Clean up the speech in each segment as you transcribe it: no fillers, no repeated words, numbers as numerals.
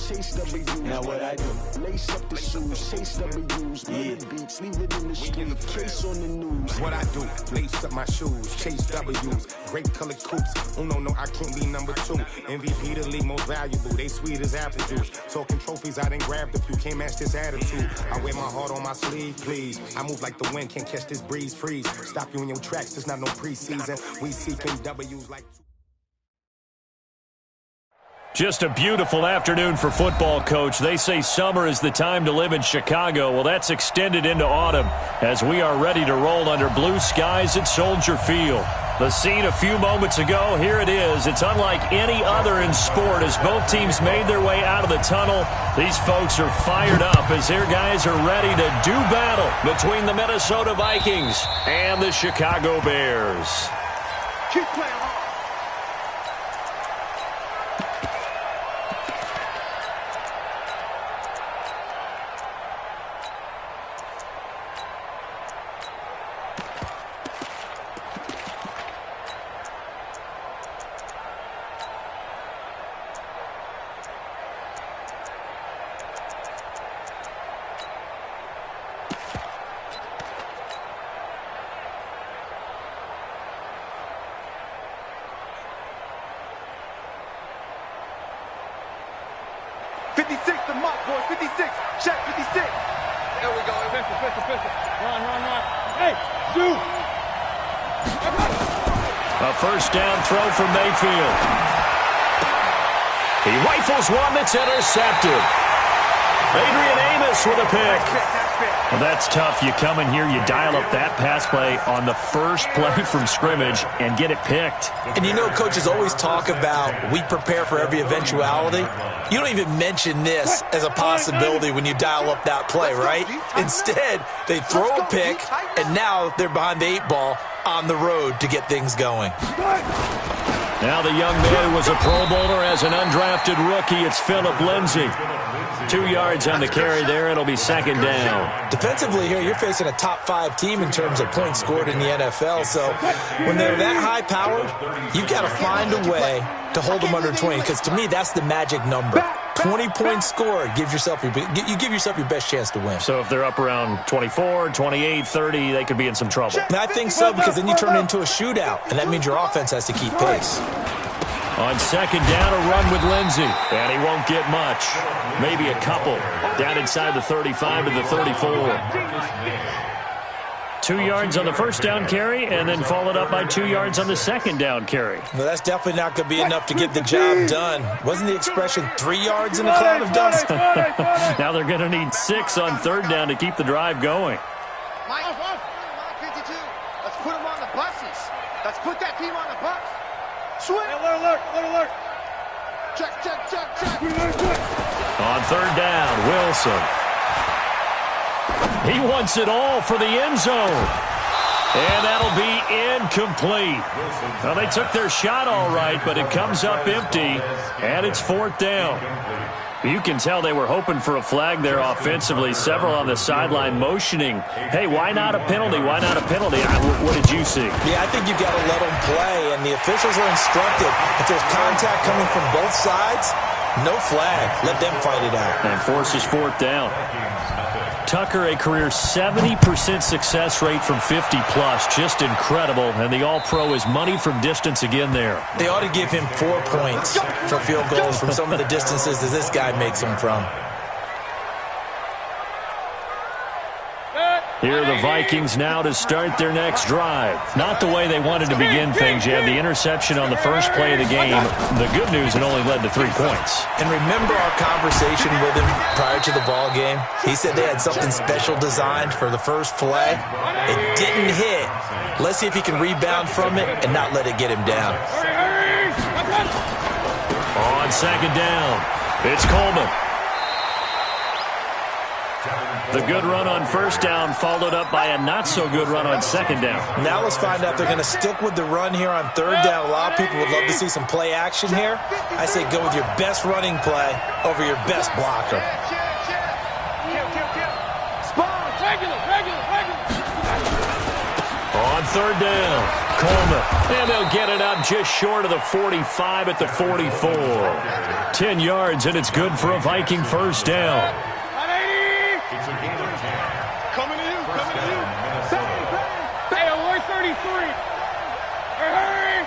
chase W's. Now what I do? Lace up the shoes, chase W's. Yeah. Beats, leave it in the street, case on the news. What I do? Lace up my shoes, chase W's. Great colored coops. Oh no, I can't be number 2. MVP the league most valuable. They sweet as apple juice. Talking trophies, I done grabbed a few. Can't match this attitude. I wear my heart on my sleeve, please. I move like the wind, can't catch this breeze. Freeze. Stop you in your tracks. There's not no preseason. We seeking W's like. Just a beautiful afternoon for football, Coach. They say summer is the time to live in Chicago. Well, that's extended into autumn as we are ready to roll under blue skies at Soldier Field. The scene a few moments ago, here it is. It's unlike any other in sport as both teams made their way out of the tunnel. These folks are fired up as their guys are ready to do battle between the Minnesota Vikings and the Chicago Bears. Keep playing hard. Check 56. There we go. Pistol. Run. Hey, shoot. A first down throw from Mayfield. He rifles one that's intercepted. Adrian Amos with a pick. Well, that's tough. You come in here, you dial up that pass play on the first play from scrimmage and get it picked. And you know, coaches always talk about we prepare for every eventuality. You don't even mention this as a possibility when you dial up that play, right? Instead, they throw a pick, and now they're behind the 8 ball on the road to get things going. Now the young man who was a Pro Bowler as an undrafted rookie. It's Phillip Lindsay. 2 yards on the carry there. It'll be second down. Defensively here, you're facing a top 5 team in terms of points scored in the NFL. So when they're that high-powered, you've got to find a way to hold them under 20. Because to me, that's the magic number. 20 points scored. You give yourself your best chance to win. So if they're up around 24, 28, 30, they could be in some trouble. And I think so, because then you turn it into a shootout, and that means your offense has to keep pace. On second down, a run with Lindsay. And he won't get much. Maybe a couple. Down inside the 35 to the 34. 2 yards on the first down carry, and then followed up by 2 yards on the second down carry. Well, that's definitely not going to be enough to get the job done. Wasn't the expression 3 yards in a cloud of dust? Now they're going to need 6 on third down to keep the drive going. Mike 52. Let's put them on the buses. Let's put that team on the bus. Swing. Alert. Check. On third down, Wilson. He wants it all for the end zone. And that'll be incomplete. Well, they took their shot all right, but it comes up empty, and it's fourth down. You can tell they were hoping for a flag there offensively. Several on the sideline motioning, hey, why not a penalty? Why not a penalty? What did you see? Yeah, I think you've got to let them play, and the officials are instructed. If there's contact coming from both sides, no flag. Let them fight it out. And forces fourth down. Tucker, a career 70% success rate from 50-plus. Just incredible. And the All-Pro is money from distance again there. They ought to give him 4 points for field goals from some of the distances that this guy makes them from. Here are the Vikings now to start their next drive. Not the way they wanted to begin things. You had the interception on the first play of the game. The good news, it only led to 3 points. And remember our conversation with him prior to the ball game? He said they had something special designed for the first play. It didn't hit. Let's see if he can rebound from it and not let it get him down. On second down, it's Coleman. The good run on first down followed up by a not-so-good run on second down. Now let's find out if they're going to stick with the run here on third down. A lot of people would love to see some play action here. I say go with your best running play over your best blocker. On third down, Coleman. And they'll get it up just short of the 45 at the 44. 10 yards, and it's good for a Viking first down. Coming to you. Hey, alert 33. Hurry.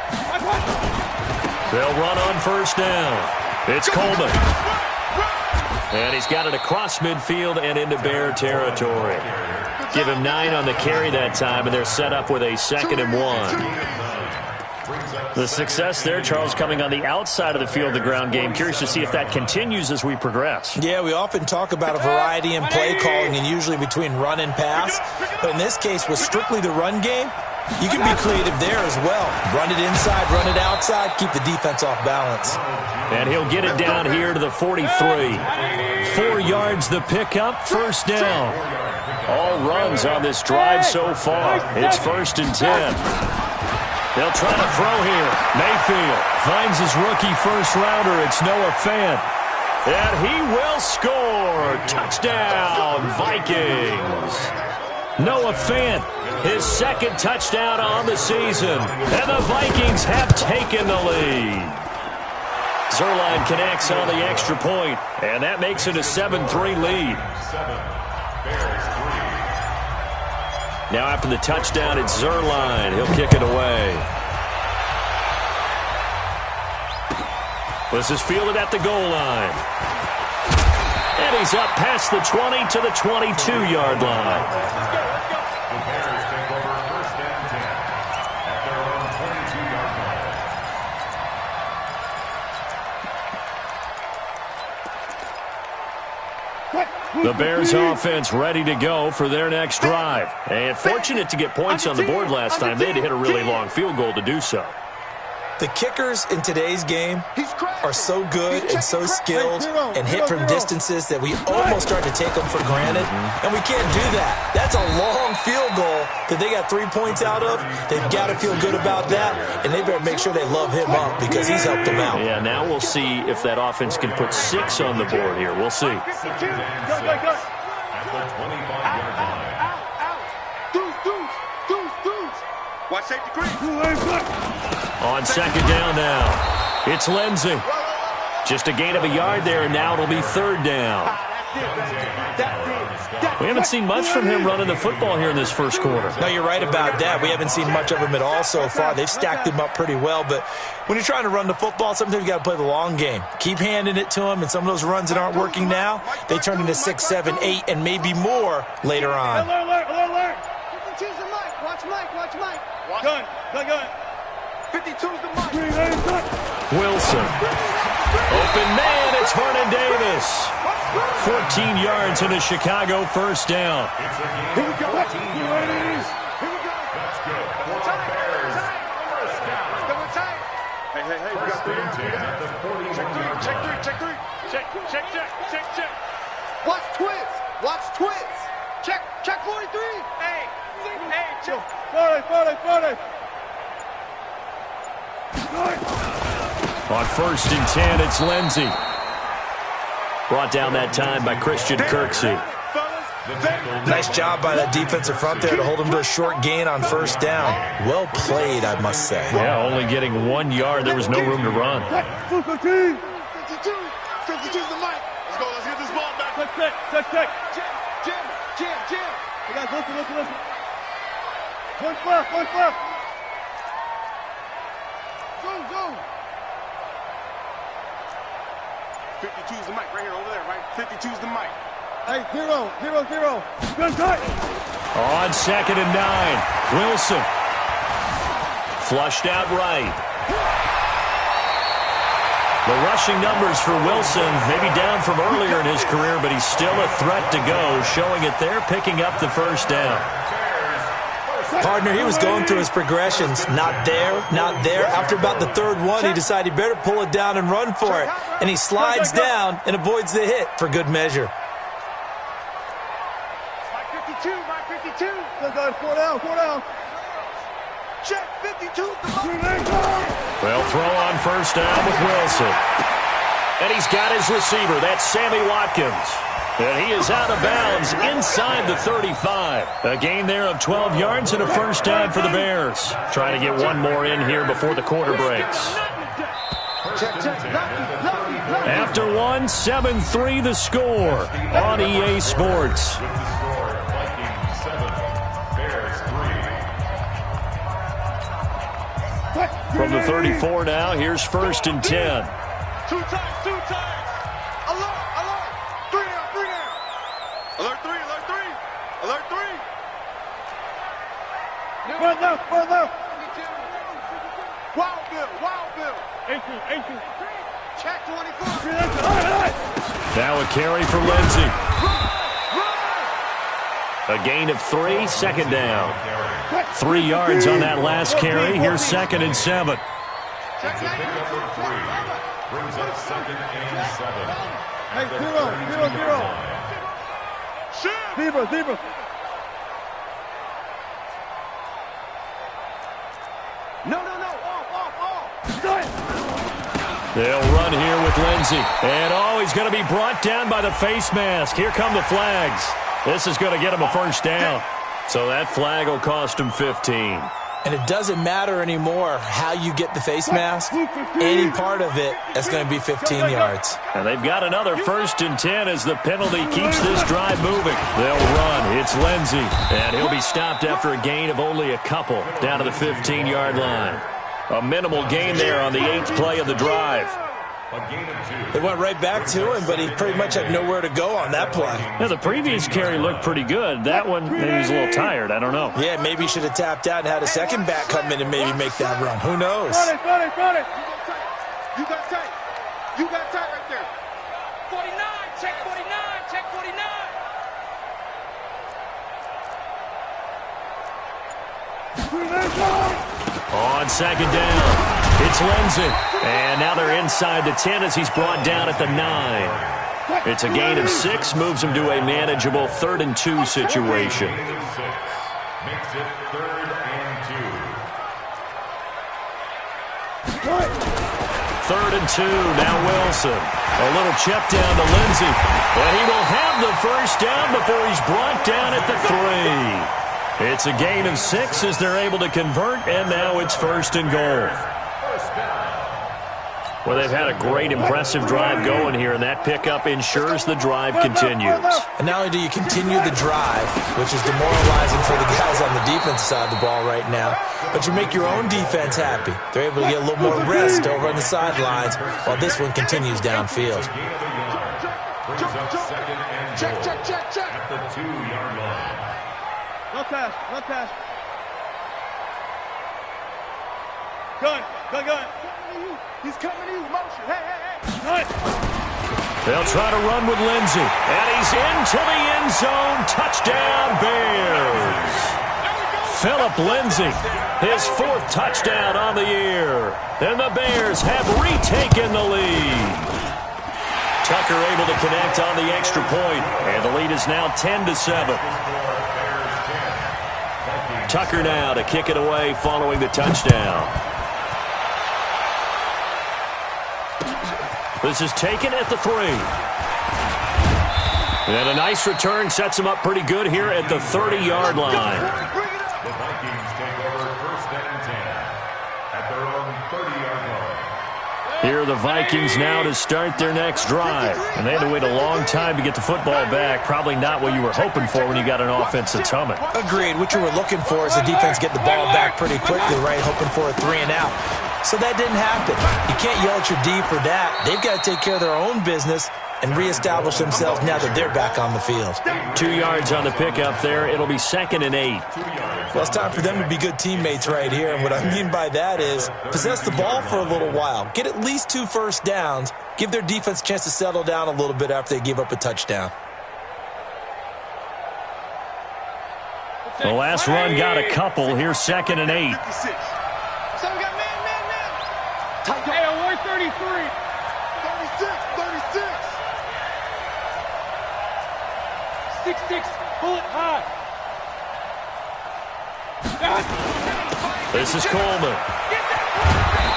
They'll run on first down. It's Coleman. And he's got it across midfield and into Bear territory. Give him 9 on the carry that time, and they're set up with a 2nd and 1. The success there, Charles, coming on the outside of the field, the ground game. Curious to see if that continues as we progress. Yeah, we often talk about a variety in play calling and usually between run and pass. But in this case, with strictly the run game, you can be creative there as well. Run it inside, run it outside, keep the defense off balance. And he'll get it down here to the 43. 4 yards the pickup, first down. All runs on this drive so far. It's 1st and 10. They'll try to throw here. Mayfield finds his rookie first-rounder. It's Noah Fant. And he will score. Touchdown, Vikings. Noah Fant, his 2nd touchdown on the season. And the Vikings have taken the lead. Zerline connects on the extra point, and that makes it a 7-3 lead. Now after the touchdown, it's Zerline. He'll kick it away. This is fielded at the goal line. And he's up past the 20 to the 22-yard line. The Bears offense ready to go for their next drive. And fortunate to get points on the board last time. They had to hit a really long field goal to do so. The kickers in today's game are so good and so skilled and hit from distances that we almost start to take them for granted. And we can't do that. That's a long field goal that they got 3 points out of. They've got to feel good about that, and they better make sure they love him up because he's helped them out. Yeah, now we'll see if that offense can put 6 on the board here. We'll see. At the 25-yard line. Deuce. Watch safety green. On 2nd down now, it's Lindsey. Just a gain of a yard there, and now it'll be 3rd down. We haven't seen much from him running the football here in this first quarter. No, you're right about that. We haven't seen much of him at all so far. They've stacked him up pretty well, but when you're trying to run the football, sometimes you got to play the long game. Keep handing it to him, and some of those runs that aren't working now, they turn into 6, 7, 8, and maybe more later on. Alert. 52's the mic. Watch Mike. Gun. 52's the mic. Wilson. Open man, it's Vernon Davis. 14 yards and a Chicago first down. Here we go. Let's go. Hey. We got 3. Check. Watch twist. Check 43. Hey, check. 40. On 1st and 10, it's Lindsey. Brought down that time by Christian Kirksey. Nice job by that defensive front there to hold him to a short gain on 1st down. Well played, I must say. Yeah, only getting 1 yard. There was no room to run. 52's the mic. Let's get this ball back. Check. Jam. Hey guys, listen. One left. Go. 52's the mic right here, over there, right? 52's the mic. Hey, 0. Gun tight. On 2nd and 9, Wilson. Flushed out right. The rushing numbers for Wilson maybe down from earlier in his career, but he's still a threat to go, showing it there, picking up the first down. Partner, he was going through his progressions. Not there. After about the 3rd one, he decided he better pull it down and run for it. And he slides down and avoids the hit for good measure. My 52. Go, 4 down. Check 52. Well, throw on first down with Wilson. And he's got his receiver. That's Sammy Watkins. And he is out of bounds inside the 35. A gain there of 12 yards and a first down for the Bears. Trying to get one more in here before the quarter breaks. After one, 7-3 the score on EA Sports. From the 34 now, here's 1st and 10. Two times. Alert. 3 down. Alert 3. One left. Wild Bill. 18. Check 24. Now a carry for Lindsey. A gain of 3, second down. 3 yards on that last carry. Here's 2nd and 7. Brings up 2nd and 7. Hey, 0. Zebra. No. Off. They'll run here with Lindsey. And, he's going to be brought down by the face mask. Here come the flags. This is going to get him a first down. So that flag will cost him 15. And it doesn't matter anymore how you get the face mask. Any part of it is going to be 15 yards. And they've got another 1st and 10 as the penalty keeps this drive moving. They'll run. It's Lindsey. And he'll be stopped after a gain of only a couple down to the 15-yard line. A minimal gain there on the 8th play of the drive. They went right back to him, but he pretty much had nowhere to go on that play. Yeah, the previous carry looked pretty good. That one, maybe he was a little tired. I don't know. Yeah, maybe he should have tapped out and had a second back come in and maybe make that run. Who knows? Run it. You got tight right there. 49. Check 49. On 2nd down. It's Lindsey. And now they're inside the 10 as he's brought down at the 9. It's a gain of 6, moves him to a manageable 3rd and 2 situation. Makes it 3rd and 2. 3rd and 2, now Wilson. A little check down to Lindsey. And he will have the first down before he's brought down at the 3. It's a gain of 6 as they're able to convert, and now it's 1st and goal. Well, they've had a great, impressive drive going here, and that pickup ensures the drive continues. And not only do you continue the drive, which is demoralizing for the guys on the defense side of the ball right now, but you make your own defense happy. They're able to get a little more rest over on the sidelines while this one continues downfield. Check. At the 2-yard line. No pass. Gun. He's coming to you. Motion. Hey. They'll try to run with Lindsey. And he's into the end zone. Touchdown, Bears. Phillip Lindsey, his 4th touchdown on the year. And the Bears have retaken the lead. Tucker able to connect on the extra point. And the lead is now 10-7. Tucker now to kick it away following the touchdown. This is taken at the 3. And a nice return sets him up pretty good here at the 30-yard line. The Vikings take over 1st and 10 at their own 30-yard line. Here are the Vikings now to start their next drive. And they had to wait a long time to get the football back. Probably not what you were hoping for when you got an offense that's humming. Agreed. What you were looking for is the defense get the ball back pretty quickly, right? Hoping for a 3 and out. So that didn't happen. You can't yell at your D for that. They've got to take care of their own business and reestablish themselves now that they're back on the field. 2 yards on the pickup there. It'll be 2nd and 8. Well, it's time for them to be good teammates right here. And what I mean by that is possess the ball for a little while. Get at least 2 first downs. Give their defense a chance to settle down a little bit after they give up a touchdown. The last run got a couple. Here's 2nd and 8. So we got man. Hey, on 133. 36. Bullet high. This is Coleman.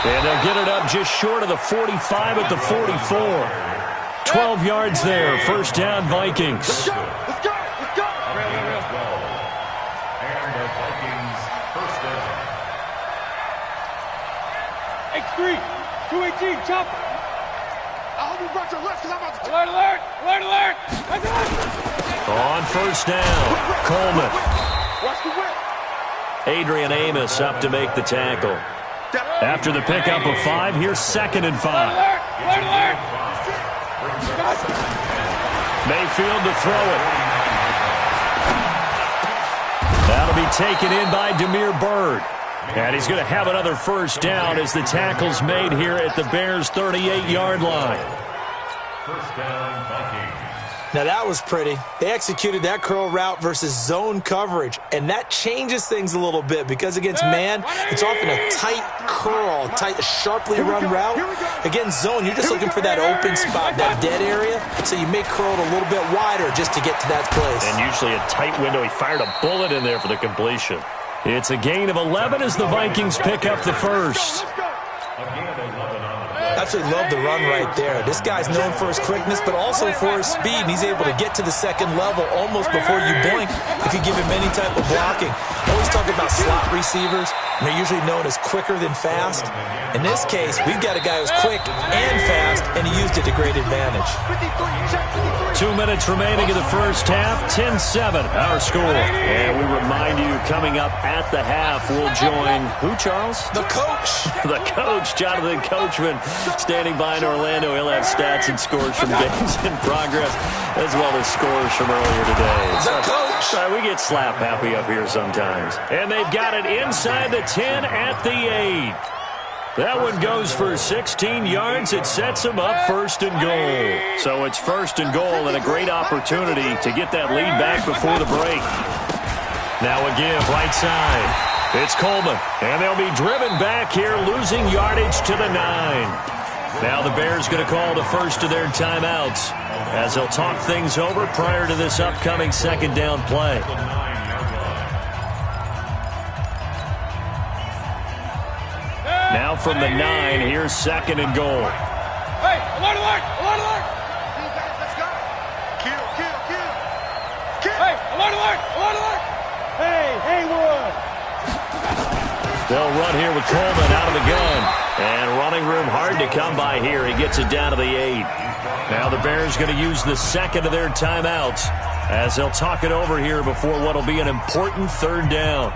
And they'll get it up just short of the 45 at the 44. 12 yards there. First down, Vikings. Let's go. Let's go. Let's go. And the Vikings first down. X3, 218, chopper. I hope you brought your left because I'm about to... Alert, alert, alert, alert. On first down, Coleman. Watch the whip. Adrian Amos up to make the tackle. After the pickup of 5, here's 2nd and 5. Alert, alert, alert. Mayfield to throw it. That'll be taken in by Damiere Byrd. And he's going to have another first down as the tackle's made here at the Bears' 38-yard line. First down, Vikings. Now that was pretty. They executed that curl route versus zone coverage, and that changes things a little bit because against man, it's often a tight curl, tight, sharply run route. Against zone, you're just looking for that open spot, that dead area, so you may curl it a little bit wider just to get to that place. And usually a tight window. He fired a bullet in there for the completion. It's a gain of 11 as the Vikings pick up the first. Absolutely love the run right there. This guy's known for his quickness, but also for his speed. And he's able to get to the second level almost before you blink if you give him any type of blocking. I always talk about slot receivers, and they're usually known as quicker than fast. In this case, we've got a guy who's quick and fast, and he used it to great advantage. 2 minutes remaining in the first half, 10-7, our score. And we remind you, coming up at the half, we'll join who, Charles? The coach. The coach, Jonathan Coachman, standing by in Orlando. He'll have stats and scores from games in progress, as well as scores from earlier today. The coach. Sorry, we get slap happy up here sometimes. And they've got it inside the 10 at the 8. That one goes for 16 yards. It sets them up first and goal. So it's first and goal and a great opportunity to get that lead back before the break. Now a give, right side. It's Coleman, and they'll be driven back here, losing yardage to the 9. Now the Bears going to call the first of their timeouts as they'll talk things over prior to this upcoming second down play. Now from the 9, here's second and goal. Hey, alert, alert, alert, alert. Let's go. Kill, kill, kill. Hey, alert, alert, alert, alert. Hey, Haywood. They'll run here with Coleman out of the gun. And running room hard to come by here. He gets it down to the 8. Now the Bears going to use the second of their timeouts as they'll talk it over here before what will be an important third down.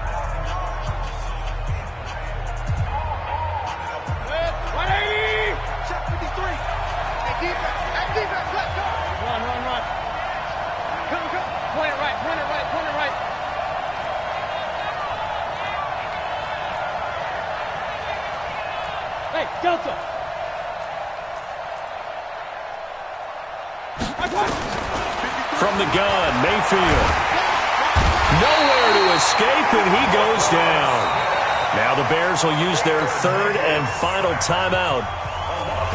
Delta. From the gun, Mayfield. Nowhere to escape, and he goes down. Now the Bears will use their third and final timeout.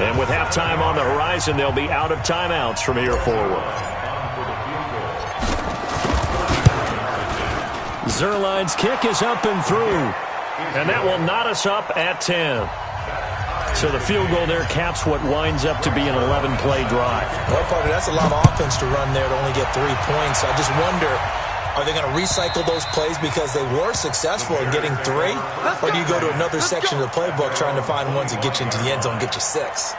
And with halftime on the horizon, they'll be out of timeouts from here forward. Zerline's kick is up and through. And that will knot us up at 10. So the field goal there caps what winds up to be an 11-play drive. Well, partner, that's a lot of offense to run there to only get 3 points. I just wonder, are they going to recycle those plays because they were successful in getting 3? Or do you go to another section of the playbook trying to find ones that get you into the end zone and get you 6?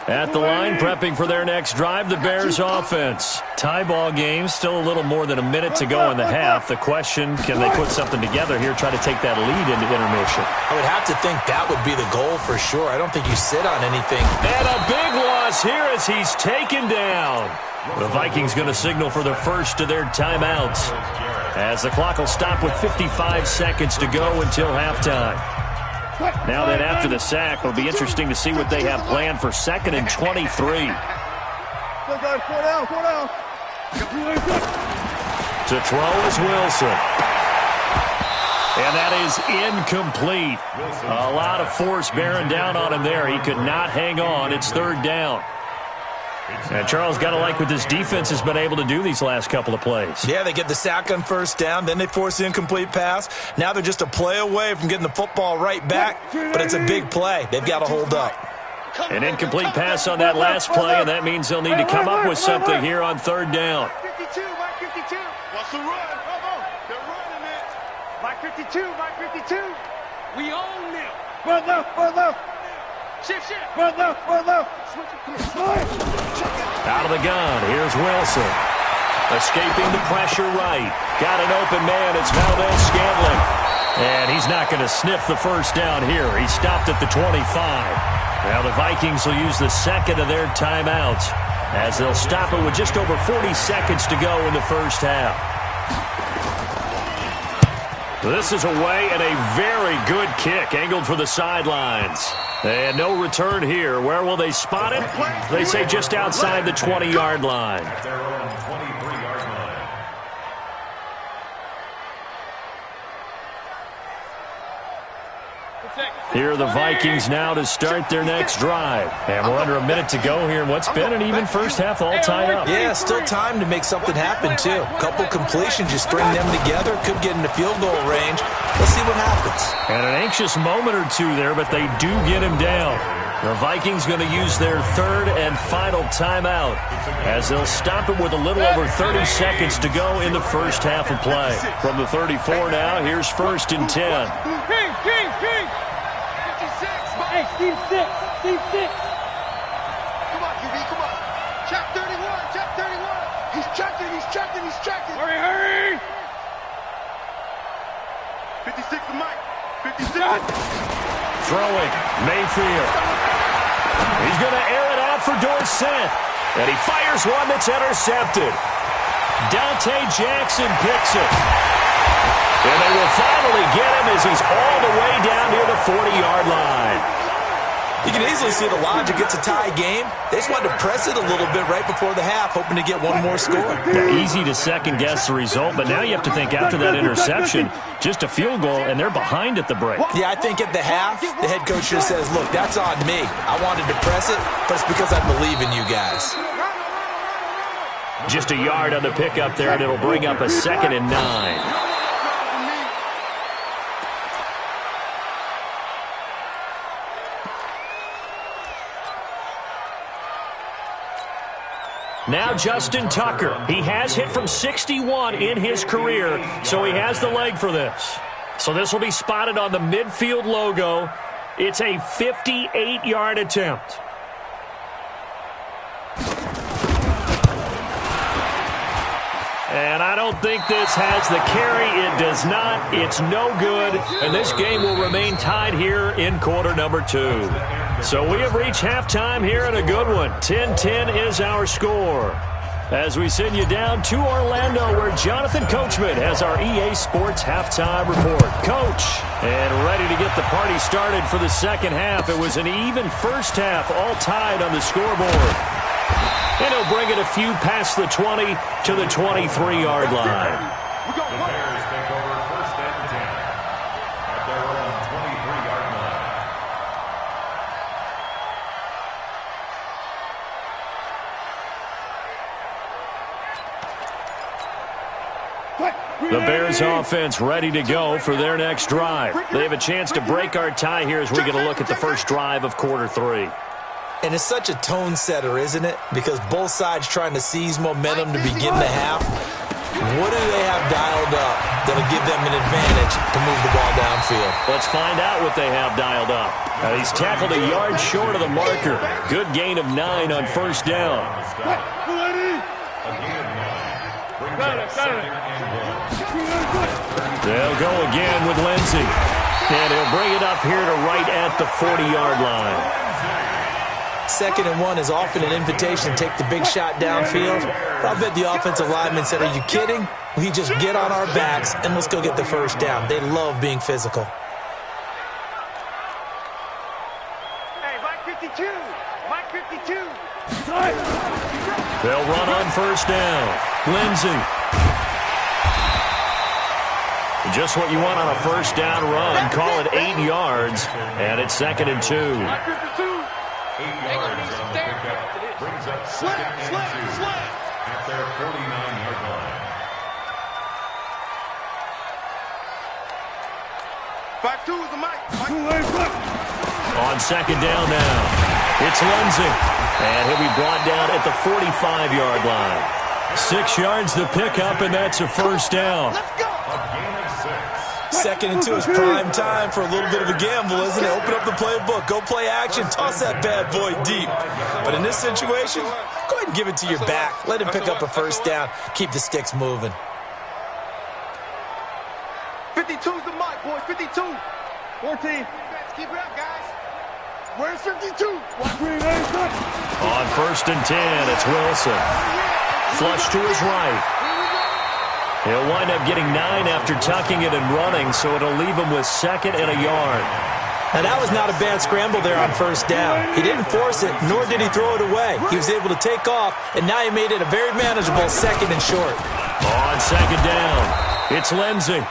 At the line, prepping for their next drive, the Bears offense. Tie ball game, still a little more than a minute to go in the half. The question, can they put something together here, try to take that lead into intermission? I would have to think that would be the goal for sure. I don't think you sit on anything. And a big loss here as he's taken down. The Vikings going to signal for the first of their timeouts as the clock will stop with 55 seconds to go until halftime. Now then, after the sack, it'll be interesting to see what they have planned for second and 23. To throw is Wilson. And that is incomplete. A lot of force bearing down on him there. He could not hang on. It's third down. And Charles, got to like what this defense has been able to do these last couple of plays. Yeah, they get the sack on first down, then they force the incomplete pass. Now they're just a play away from getting the football right back, but it's a big play. They've got to hold up. An incomplete pass on that last play, and that means they'll need to come up with something here on third down. 52, Mike 52. What's the run? Come on. They're running it. Mike 52, Mike 52. We own them. Run left, run left. Shift. Run left, run left. Out of the gun, here's Wilson. Escaping the pressure right. Got an open man, it's Valdez-Scantling. And he's not going to sniff the first down here. He stopped at the 25. Now the Vikings will use the second of their timeouts as they'll stop it with just over 40 seconds to go in the first half. This is away and a very good kick angled for the sidelines. And no return here. Where will they spot it? They say just outside the 20-yard line. At their own 23-yard line. Here are the Vikings now to start their next drive. And we're under a minute to go here in what's been an even first half, all tied up. Yeah, still time to make something happen, too. A couple completions, you string them together, could get into field goal range. Let's see what happens. And an anxious moment or two there, but they do get him down. The Vikings going to use their third and final timeout as they'll stop it with a little over 30 seconds to go in the first half of play. From the 34 now, here's first and 10. Hey, Steve 6. Come on, QB, come on. Check 31. He's checking. Hurry. 56 to Mike. 56. Throwing, Mayfield. He's going to air it out for Dorsett. And he fires one that's intercepted. Dante Jackson picks it. And they will finally get him as he's all the way down near the 40-yard line. You can easily see the logic. It's a tie game. They just wanted to press it a little bit right before the half, hoping to get one more score. Yeah, easy to second-guess the result, but now you have to think after that interception, just a field goal, and they're behind at the break. Yeah, I think at the half, the head coach just says, look, that's on me. I wanted to press it, but it's because I believe in you guys. Just a yard on the pickup there, and it'll bring up a 2nd and 9. Now Justin Tucker. He has hit from 61 in his career, so he has the leg for this. So this will be spotted on the midfield logo. It's a 58-yard attempt. And I don't think this has the carry. It does not. It's no good. And this game will remain tied here in quarter number 2. So we have reached halftime here in a good one. 10-10 is our score. As we send you down to Orlando, where Jonathan Coachman has our EA Sports halftime report. Coach, and ready to get the party started for the second half. It was an even first half, all tied on the scoreboard. And he'll bring it a few past the 20 to the 23-yard line. The Bears take over first and 10 at their own 23-yard line. The Bears offense ready to go for their next drive. They have a chance to break our tie here as we get a look at the first drive of quarter 3. And it's such a tone setter, isn't it? Because both sides trying to seize momentum to begin the half. What do they have dialed up that'll give them an advantage to move the ball downfield? Let's find out what they have dialed up. Now, he's tackled a yard short of the marker. Good gain of 9 on first down. A gain of 9 brings up 2nd and 1. They'll go again with Lindsey. And he'll bring it up here to right at the 40-yard line. 2nd and 1 is often an invitation to take the big shot downfield. I'll bet the offensive lineman said, are you kidding? We just get on our backs and let's go get the first down. They love being physical. Hey, Mike 52. Mike 52. They'll run on first down. Lindsey. Just what you want on a first down run. Call it 8 yards. And it's 2nd and 2. 8 yards on the pickup. brings up second and 2 at their 49-yard line. 5-2 is the mic. On second down now, it's Lindsey. And he'll be brought down at the 45-yard line. 6 yards the pickup, and that's a first down. Let's go. A gain of 6. Second and 2 is prime time for a little bit of a gamble, isn't it? Open up the playbook, go play action, toss that bad boy deep. But in this situation, go ahead and give it to your back. Let him pick up a first down. Keep the sticks moving. 52's the mic, boys. 52. 14. Keep it up, guys. Where's 52? On first and 10, it's Wilson. Flush to his right. He'll wind up getting 9 after tucking it and running, so it'll leave him with second and a yard. Now, that was not a bad scramble there on first down. He didn't force it, nor did he throw it away. He was able to take off, and now he made it a very manageable second and short. On second down, it's Lindsey.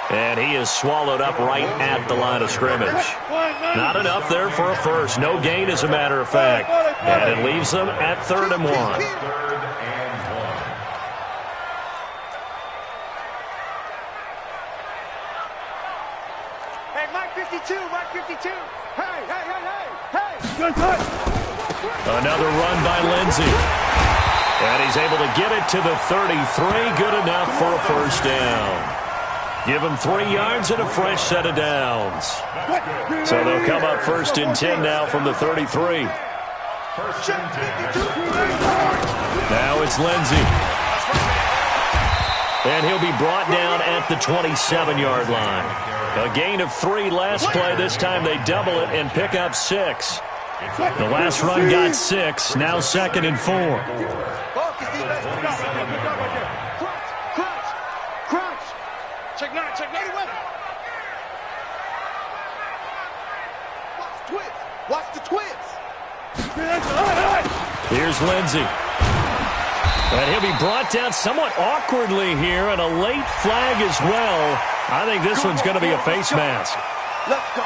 And he is swallowed up right at the line of scrimmage. Not enough there for a first. No gain, as a matter of fact. And it leaves them at 3rd and 1. 3rd and 1. Hey, Mike 52, Mike 52. Hey. Good touch. Another run by Lindsey. And he's able to get it to the 33. Good enough for a first down. Give him 3 yards and a fresh set of downs. So they'll come up first and 10 now from the 33. First and 10. Now it's Lindsey. And he'll be brought down at the 27-yard line. A gain of 3 last play. This time they double it and pick up 6. The last run got 6. Now 2nd and 4. Check 9, check 9. Watch the twins. Here's Lindsey. And he'll be brought down somewhat awkwardly here, and a late flag as well. I think this one's going to be a face mask. Let's go.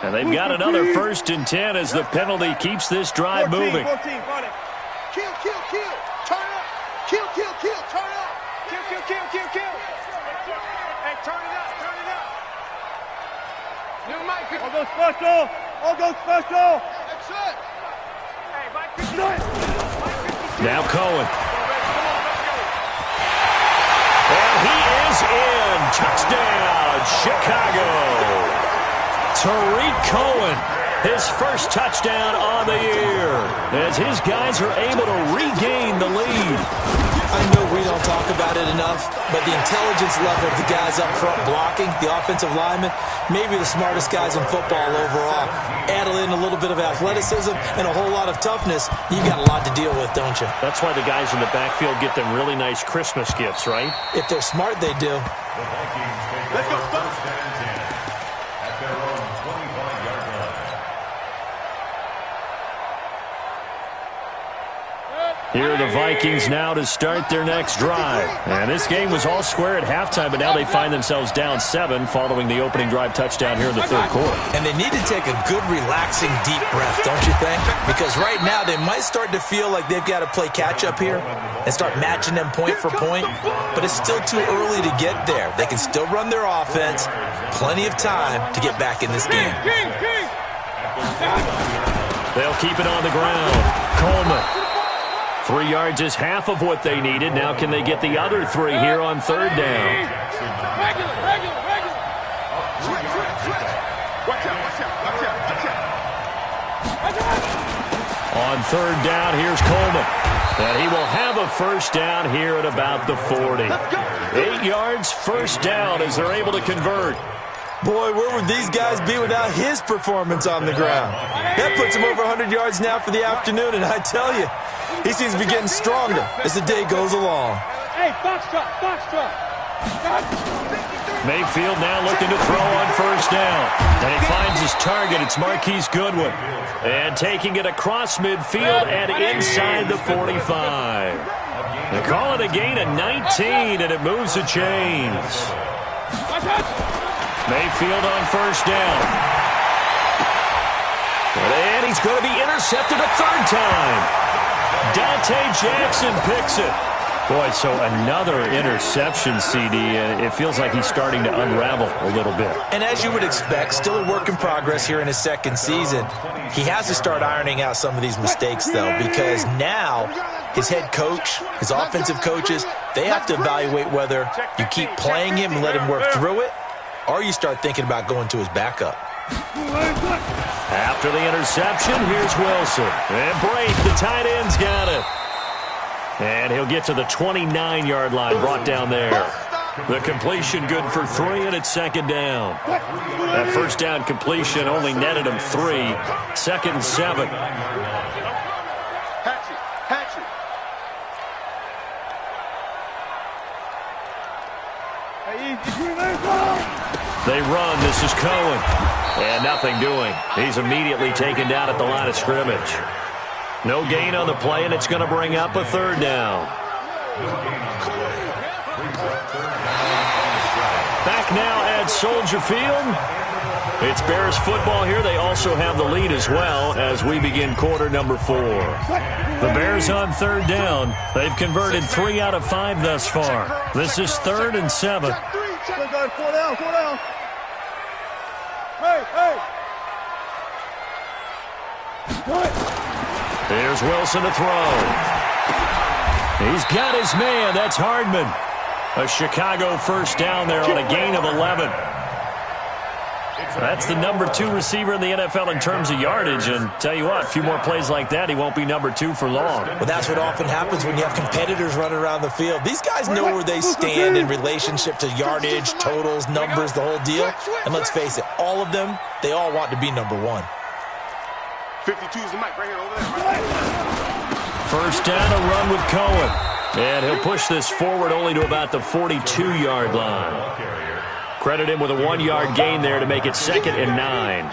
And they've got another first and 10 as the penalty keeps this drive moving. 14, Kill. Turn up. Kill. Turn up. Kill. Hey, turn it up. New Mike 50. I'll go special. That's it. Hey, Mike 50. Now Cohen. And he is in. Touchdown, Chicago. Tariq Cohen, his first touchdown on the year, as his guys are able to regain the lead. I know we don't talk about it enough, but the intelligence level of the guys up front blocking, the offensive linemen, maybe the smartest guys in football overall. Add in a little bit of athleticism and a whole lot of toughness, you've got a lot to deal with, don't you? That's why the guys in the backfield get them really nice Christmas gifts, right? If they're smart, they do. The Vikings take over first and 10 at their own 25-yard line. Here are the Vikings now to start their next drive. And this game was all square at halftime, but now they find themselves down 7 following the opening drive touchdown here in the 3rd quarter. And they need to take a good, relaxing, deep breath, don't you think? Because right now they might start to feel like they've got to play catch-up here and start matching them point for point. But it's still too early to get there. They can still run their offense. Plenty of time to get back in this game. They'll keep it on the ground. Coleman. 3 yards is half of what they needed. Now can they get the other 3 here on 3rd down? Regular. Watch out. On 3rd down, here's Coleman. And he will have a first down here at about the 40. 8 yards, first down as they're able to convert. Boy, where would these guys be without his performance on the ground? That puts him over 100 yards now for the afternoon, and I tell you, he seems to be getting stronger as the day goes along. Hey, box truck. Mayfield now looking to throw on first down. And he finds his target. It's Marquise Goodwin. And taking it across midfield and inside the 45. They call it a gain of 19, and it moves the chains. Mayfield on first down. And he's going to be intercepted a third time. Dante Jackson picks it. Boy, so another interception, CD, and it feels like he's starting to unravel a little bit. And as you would expect, still a work in progress here in his second season. He has to start ironing out some of these mistakes, though, because now his head coach, his offensive coaches, they have to evaluate whether you keep playing him and let him work through it, or you start thinking about going to his backup. After the interception, here's Wilson. And Brake, the tight end's got it. And he'll get to the 29-yard line, brought down there. The completion good for 3, and it's second down. That first down completion only netted him 3. 2nd and 7. They run. This is Cohen. And nothing doing. He's immediately taken down at the line of scrimmage. No gain on the play, and it's going to bring up a third down. Back now at Soldier Field. It's Bears football here. They also have the lead as well as we begin quarter number 4. The Bears on third down. They've converted 3 out of 5 thus far. This is 3rd and 7. Four down. Hey. Here's Wilson to throw. He's got his man. That's Hardman. A Chicago first down there on a gain of 11. That's the number 2 receiver in the NFL in terms of yardage. And tell you what, a few more plays like that, he won't be number 2 for long. Well, that's what often happens when you have competitors running around the field. These guys know where they stand in relationship to yardage, totals, numbers, the whole deal. And let's face it, all of them, they all want to be number 1. 52 is the mic right here over there. First down, a run with Cohen. And he'll push this forward only to about the 42-yard line. Credit him with a 1-yard gain there to make it 2nd and 9.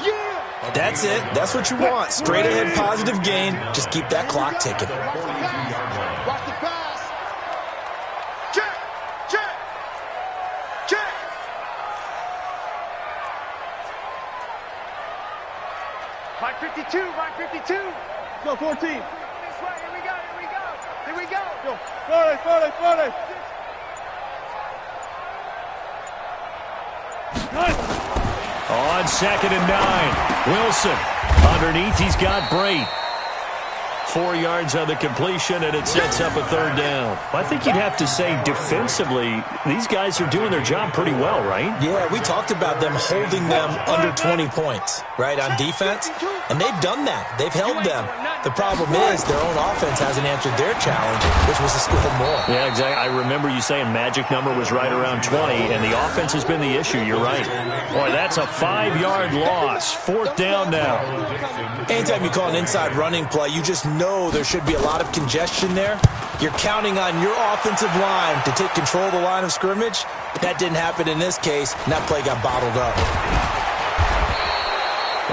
That's it. That's what you want. Straight ahead positive gain. Just keep that clock ticking. Watch the pass. Check. 52. Go 14. This way. Here we go. Go. 40. On 2nd and 9. Wilson underneath. He's got Brate. 4 yards on the completion, and it sets up a third down. I think you'd have to say defensively, these guys are doing their job pretty well, right? Yeah, we talked about them holding them under 20 points, right, on defense, and they've done that. They've held them. The problem is their own offense hasn't answered their challenge, which was to score more. Yeah, exactly. I remember you saying magic number was right around 20, and the offense has been the issue. You're right. Boy, that's a 5-yard loss. 4th down now. Anytime you call an inside running play, you just know there should be a lot of congestion there. You're counting on your offensive line to take control of the line of scrimmage. That didn't happen in this case, and that play got bottled up.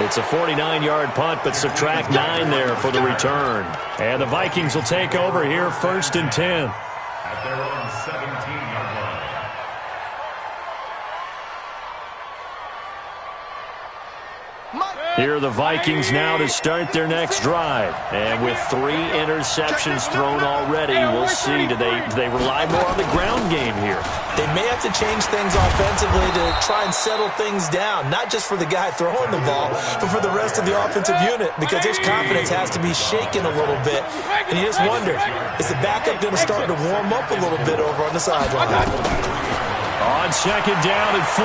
It's a 49-yard punt, but subtract 9 there for the return. And the Vikings will take over here, 1st and 10. At their own 17-yard line. Here are the Vikings now to start their next drive. And with 3 interceptions thrown already, we'll see. Do they rely more on the ground game here? They may have to change things offensively to try and settle things down, not just for the guy throwing the ball, but for the rest of the offensive unit, because his confidence has to be shaken a little bit. And you just wonder, is the backup going to start to warm up a little bit over on the sideline? On 2nd down and 4,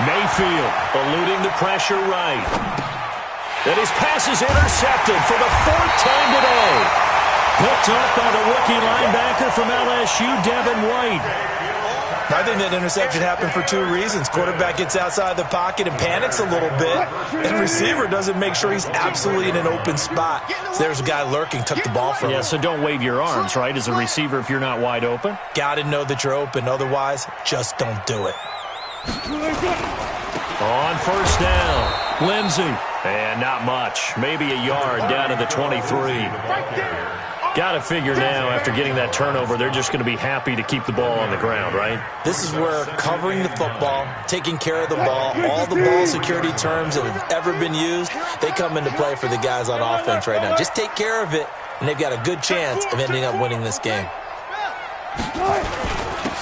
Mayfield eluding the pressure right. And his pass is intercepted for the 4th time today. Picked up by the rookie linebacker from LSU, Devin White. I think that interception happened for 2 reasons. Quarterback gets outside the pocket and panics a little bit, and receiver doesn't make sure he's absolutely in an open spot. So there's a guy lurking, took the ball from him. Yeah, so don't wave your arms, right, as a receiver if you're not wide open? Got to know that you're open. Otherwise, just don't do it. On 1st down, Lindsey. And not much. Maybe a yard down to the 23. Right there. Got to figure now, after getting that turnover, they're just going to be happy to keep the ball on the ground, right? This is where covering the football, taking care of the ball, all the ball security terms that have ever been used, they come into play for the guys on offense right now. Just take care of it, and they've got a good chance of ending up winning this game.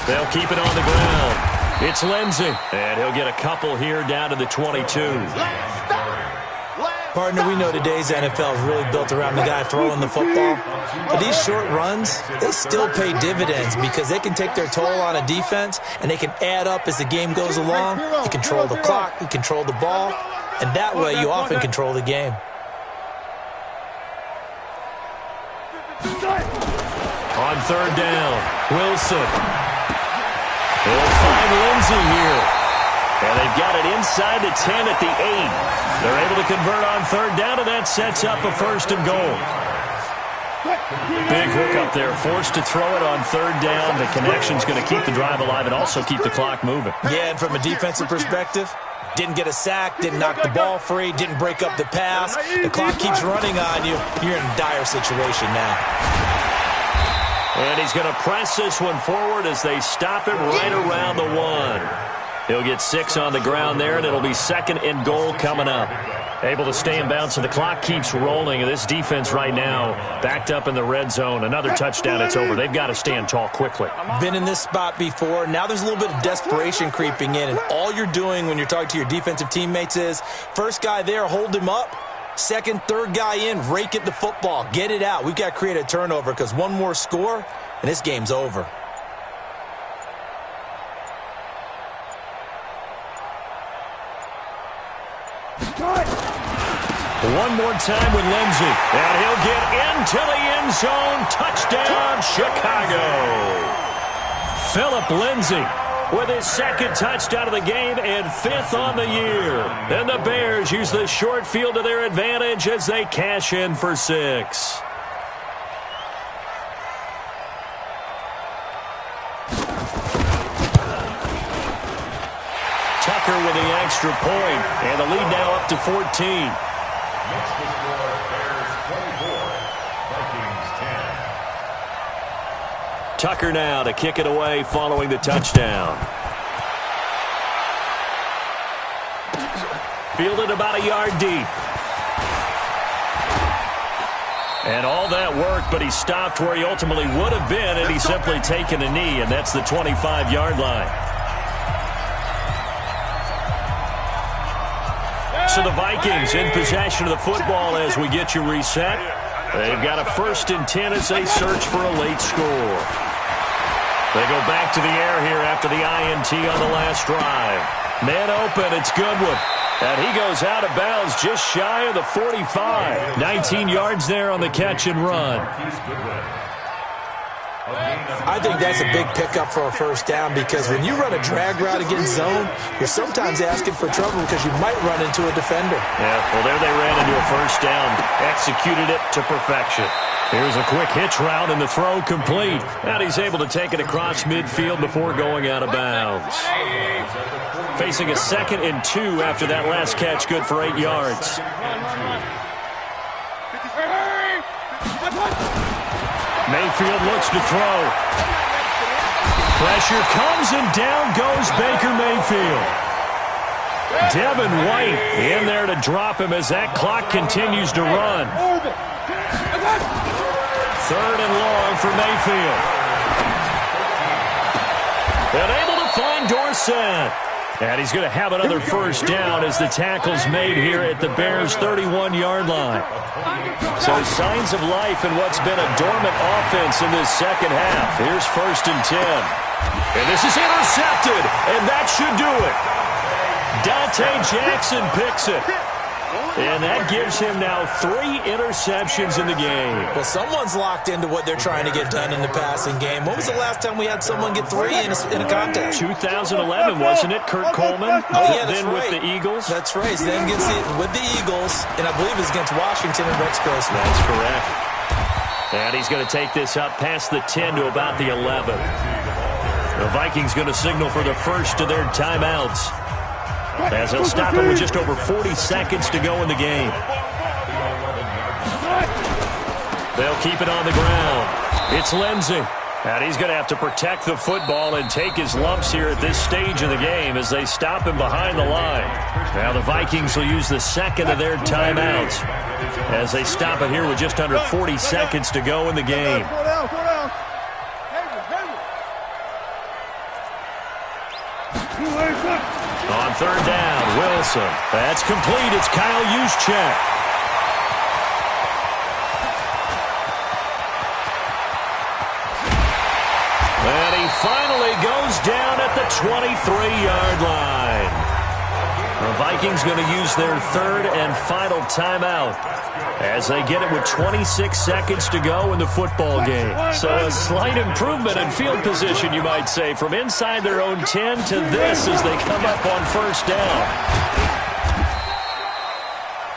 They'll keep it on the ground. It's Lindsey, and he'll get a couple here down to the 22. Partner, we know today's NFL is really built around the guy throwing the football. But these short runs, they still pay dividends because they can take their toll on a defense, and they can add up as the game goes along. You control the clock, you control the ball, and that way you often control the game. On third down, Wilson. He'll find Lindsey here. And they've got it inside the 10 at the 8. They're able to convert on third down, and that sets up a first and goal. Big hook up there, forced to throw it on third down. The connection's going to keep the drive alive and also keep the clock moving. Yeah, and from a defensive perspective, didn't get a sack, didn't knock the ball free, didn't break up the pass. The clock keeps running on you. You're in a dire situation now. And he's going to press this one forward as they stop it right around the 1. He'll get 6 on the ground there, and it'll be second and goal coming up. Able to stay in bounds, so the clock keeps rolling. This defense right now backed up in the red zone. Another touchdown, it's over. They've got to stand tall quickly. Been in this spot before. Now there's a little bit of desperation creeping in, and all you're doing when you're talking to your defensive teammates is first guy there, hold him up. Second, third guy in, rake at the football. Get it out. We've got to create a turnover because one more score, and this game's over. One more time with Lindsey, and he'll get into the end zone. Touchdown, Chicago. Phillip Lindsey with his second touchdown of the game and 5th on the year. And the Bears use the short field to their advantage as they cash in for 6. Tucker with the extra point, and the lead now up to 14. Next to score, Bears 24, Vikings 10. Tucker now to kick it away following the touchdown. Fielded about a yard deep. And all that worked, but he stopped where he ultimately would have been, and he's simply taken a knee, and that's the 25-yard line. So the Vikings in possession of the football as we get you reset. They've got a 1st and 10 as they search for a late score. They go back to the air here after the INT on the last drive. Man open, it's Goodwin. And he goes out of bounds just shy of the 45. 19 yards there on the catch and run. I think that's a big pickup for a first down because when you run a drag route against zone, you're sometimes asking for trouble because you might run into a defender. Yeah, well, there they ran into a first down, executed it to perfection. Here's a quick hitch route, and the throw complete. And he's able to take it across midfield before going out of bounds. Facing a 2nd and 2 after that last catch, good for 8 yards. Mayfield looks to throw. Pressure comes, and down goes Baker Mayfield. Devin White in there to drop him as that clock continues to run. 3rd and long for Mayfield. And able to find Dorsett. And he's going to have another first down as the tackle's made here at the Bears' 31-yard line. So signs of life in what's been a dormant offense in this second half. Here's 1st and 10. And this is intercepted, and that should do it. Dante Jackson picks it. And that gives him now 3 interceptions in the game. Well, someone's locked into what they're trying to get done in the passing game. When was the last time we had someone get 3 in a contest? 2011, wasn't it? Kurt Coleman? Oh, yeah, that's then right. With the Eagles? That's right. Then with the Eagles, and I believe it's against Washington and Rex Grossman. That's correct. And he's going to take this up past the 10 to about the 11. The Vikings going to signal for the first of their timeouts, as they'll stop it with just over 40 seconds to go in the game. They'll keep it on the ground. It's Lindsey. And he's going to have to protect the football and take his lumps here at this stage of the game as they stop him behind the line. Now the Vikings will use the second of their timeouts as they stop it here with just under 40 seconds to go in the game. On third down, Wilson. That's complete. It's Kyle Juszczyk. And he finally goes down at the 23-yard line. The Vikings going to use their third and final timeout as they get it with 26 seconds to go in the football game. So a slight improvement in field position, you might say, from inside their own 10 to this as they come up on first down.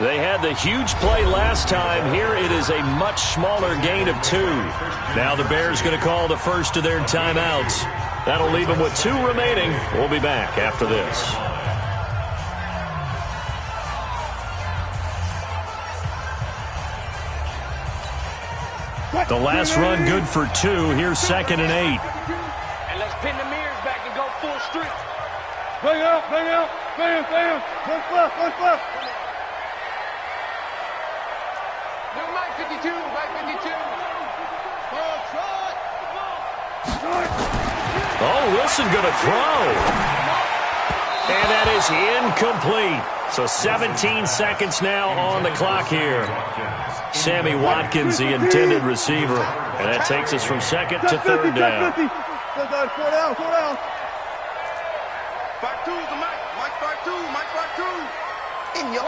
They had the huge play last time. Here it is a much smaller gain of 2. Now the Bears going to call the first of their timeouts. That'll leave them with 2 remaining. We'll be back after this. The last run good for 2. Here's 2nd and 8. And let's pin the mirrors back and go full street. Bang out, bang out, bang, bang. One left. New Mike 52, Mike 52. Oh, Wilson going to throw. And that is incomplete. So 17 seconds now on the clock here. Sammy Watkins, the intended receiver. And that takes us from second to third down. 4 down. 5-2 to Mike. Mike 5-2. In your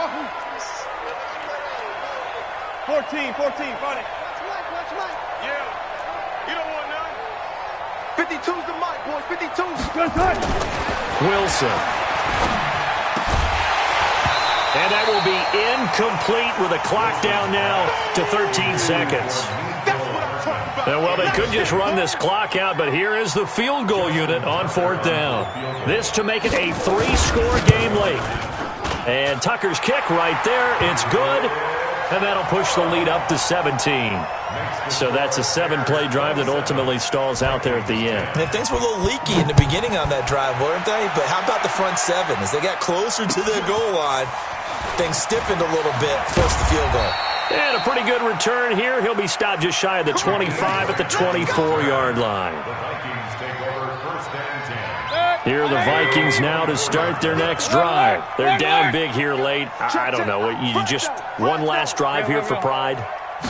14, find it. Watch Mike. Yeah. You don't want none. 52's the Mike, boys. 52. Good touch. Wilson. And that will be incomplete with a clock down now to 13 seconds. And well, they could just run this clock out, but here is the field goal unit on fourth down. This to make it a 3-score game late. And Tucker's kick right there. It's good. And that'll push the lead up to 17. So that's a 7-play drive that ultimately stalls out there at the end. And things were a little leaky in the beginning on that drive, weren't they? But how about the front 7? As they got closer to their goal line, things stiffened a little bit, forced the field goal. And a pretty good return here. He'll be stopped just shy of the 25 at the 24-yard line. Here are the Vikings now to start their next drive. They're down big here late. I don't know. You just one last drive here for pride?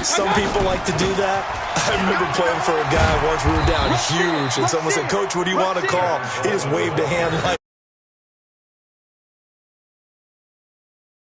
Some people like to do that. I remember playing for a guy once. We were down huge, and someone said, "Coach, what do you want to call?" He just waved a hand like